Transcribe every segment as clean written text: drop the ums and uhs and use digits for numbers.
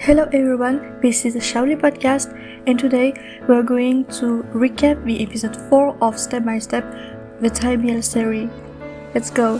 Hello everyone, this is the Shaoli podcast and today we're going to recap the episode 4 of Step by Step, the thaibl serie. Let's go!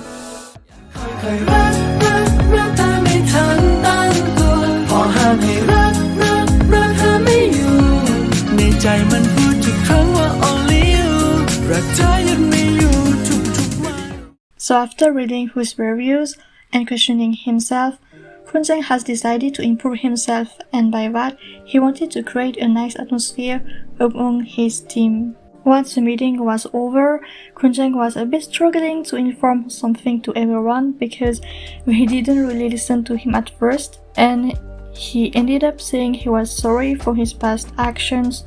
So after reading his reviews and questioning himself, Kun Jeng has decided to improve himself, and by that, he wanted to create a nice atmosphere among his team. Once the meeting was over, Kun Jeng was a bit struggling to inform something to everyone because they didn't really listen to him at first, and he ended up saying he was sorry for his past actions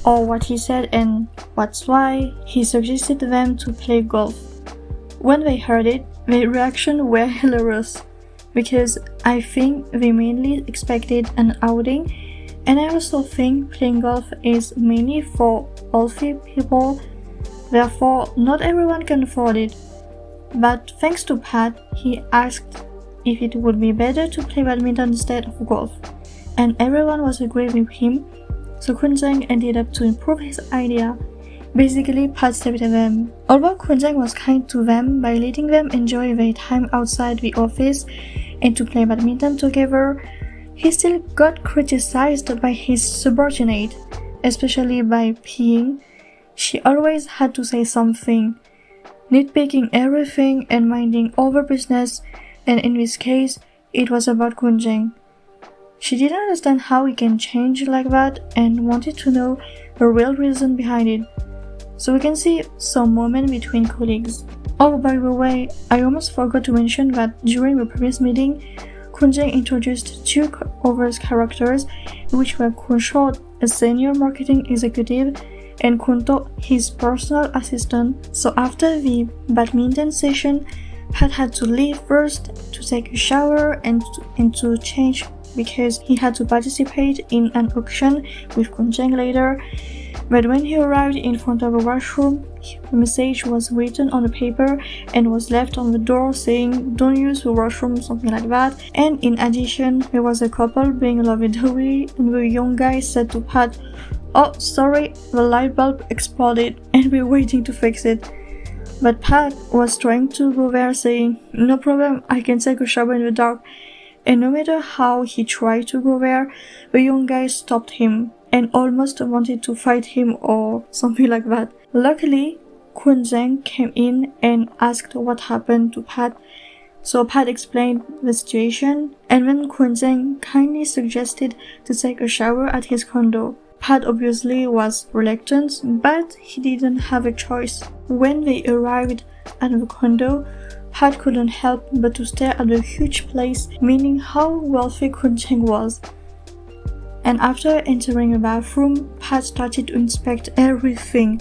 or what he said, and that's why he suggested them to play golf. When they heard it, their reactions were hilarious, because I think they mainly expected an outing, and I also think playing golf is mainly for wealthy people, therefore not everyone can afford it. But thanks to Pat, he asked if it would be better to play badminton instead of golf, and everyone was agreed with him, so Kun Jeng ended up to improve his idea. Basically, Pat saved them. Although Kun Jeng was kind to them by letting them enjoy their time outside the office and to play badminton together, he still got criticized by his subordinate, especially by Ping. She always had to say something, nitpicking everything and minding over business, and in this case, it was about Kun Jeng. She didn't understand how he can change like that and wanted to know the real reason behind it. So we can see some moment between colleagues. Oh, by the way, I almost forgot to mention that during the previous meeting, Kun Jeng introduced two other characters, which were Kun Short, a senior marketing executive, and Kun To, his personal assistant. So after the badminton session, Pat had to leave first to take a shower and to change because he had to participate in an auction with Kun Jeng later. But when he arrived in front of a washroom, a message was written on the paper and was left on the door saying, "Don't use the washroom," something like that. And in addition, there was a couple being lovey-dovey, and the young guy said to Pat, "Oh, sorry, the light bulb exploded and we're waiting to fix it." But Pat was trying to go there saying, "No problem, I can take a shower in the dark." And no matter how he tried to go there, the young guy stopped him and almost wanted to fight him or something like that. Luckily, Kun Jeng came in and asked what happened to Pat, so Pat explained the situation, and then Kun Jeng kindly suggested to take a shower at his condo. Pat obviously was reluctant, but he didn't have a choice. When they arrived at the condo, Pat couldn't help but to stare at the huge place, meaning how wealthy Kun Jeng was. And after entering the bathroom, Pat started to inspect everything.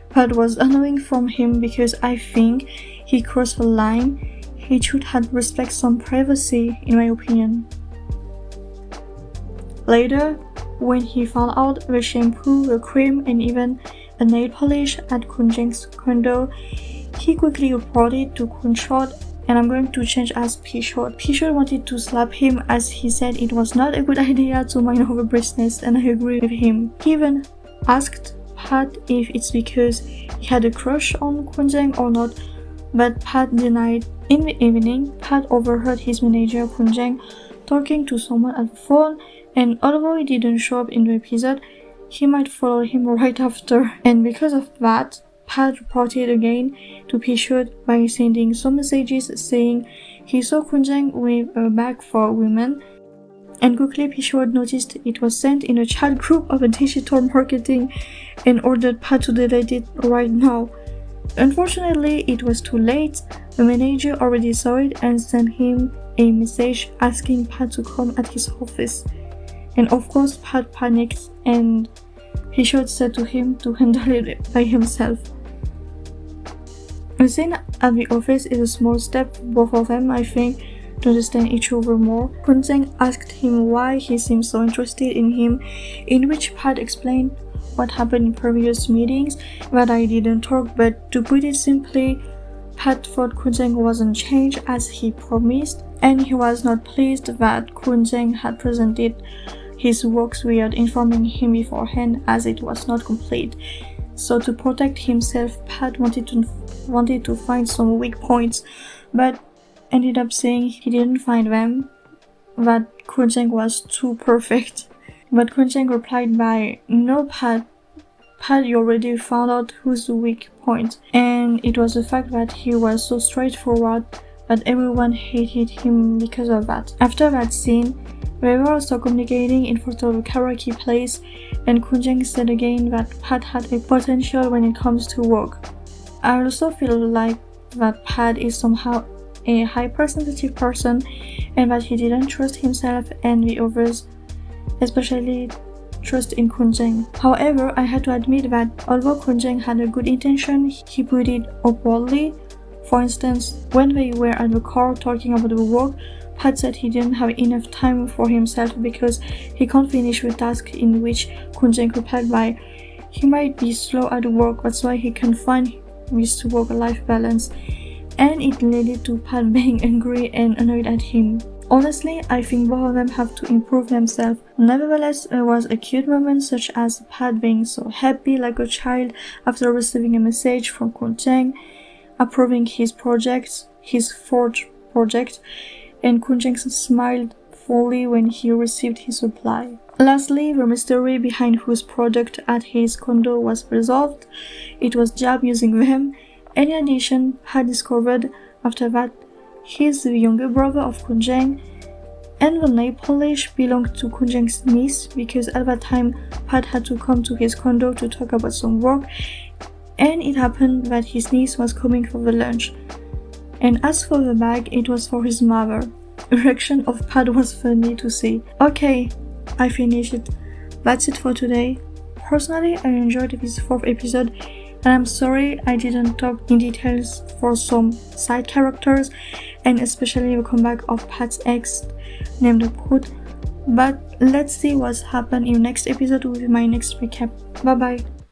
Pat was annoying from him because I think he crossed the line. He should have respect some privacy, in my opinion. Later, when he found out the shampoo, the cream, and even a nail polish at Kun Jeng's condo, he quickly reported to Kun Short, and I'm going to change as P Short. P Short wanted to slap him as he said it was not a good idea to mind over business, and I agree with him. He even asked Pat if it's because he had a crush on Kun Jeng or not, but Pat denied. In the evening, Pat overheard his manager Kun Jeng talking to someone at the phone, and although he didn't show up in the episode, he might follow him right after. And because of that, Pat reported again to P Short by sending some messages saying he saw Kun Jeng with a bag for women, and quickly P Short noticed it was sent in a chat group of a digital marketing and ordered Pat to delete it right now. Unfortunately, it was too late. The manager already saw it and sent him a message asking Pat to come at his office. And of course, Pat panicked and P Short said to him to handle it by himself. The scene at the office is a small step for both of them, I think, to understand each other more. Kun Jeng asked him why he seemed so interested in him, in which Pat explained what happened in previous meetings, that I didn't talk, but to put it simply, Pat thought Kun Jeng wasn't changed as he promised, and he was not pleased that Kun Jeng had presented his works without informing him beforehand, as it was not complete. So to protect himself, Pat wanted to find some weak points, but ended up saying he didn't find them, that Kun Jeng was too perfect. But Kun Jeng replied by, "No, Pat, you already found out who's the weak point." And it was the fact that he was so straightforward that everyone hated him because of that. After that scene, they were also communicating in front of a karaoke place, and Kun Jeng said again that Pat had a potential when it comes to work. I also feel like that Pat is somehow a hypersensitive person, and that he didn't trust himself and the others, especially trust in Kun Jeng. However, I had to admit that although Kun Jeng had a good intention, he put it awkwardly. For instance, when they were at the car talking about the work, Pat said he didn't have enough time for himself because he can't finish the task, in which Kun Jeng replied by, "He might be slow at work, that's why he can't find his work-life balance." And it led to Pat being angry and annoyed at him. Honestly, I think both of them have to improve themselves. Nevertheless, there was a cute moment such as Pat being so happy like a child after receiving a message from Kun Jeng, approving his fourth project, and Kun Jeng smiled fully when he received his reply. Lastly, the mystery behind whose product at his condo was resolved. It was Jab using them. In addition, Pat discovered after that he's the younger brother of Kun Jeng, and the nail polish belonged to Kun Jeng's niece because at that time Pat had to come to his condo to talk about some work, and it happened that his niece was coming for the lunch. And as for the bag, it was for his mother. The reaction of Pat was funny to see. Okay, I finished it. That's it for today. Personally, I enjoyed this fourth episode, and I'm sorry I didn't talk in details for some side characters, and especially the comeback of Pat's ex named Put. But let's see what's happened in the next episode with my next recap. Bye bye.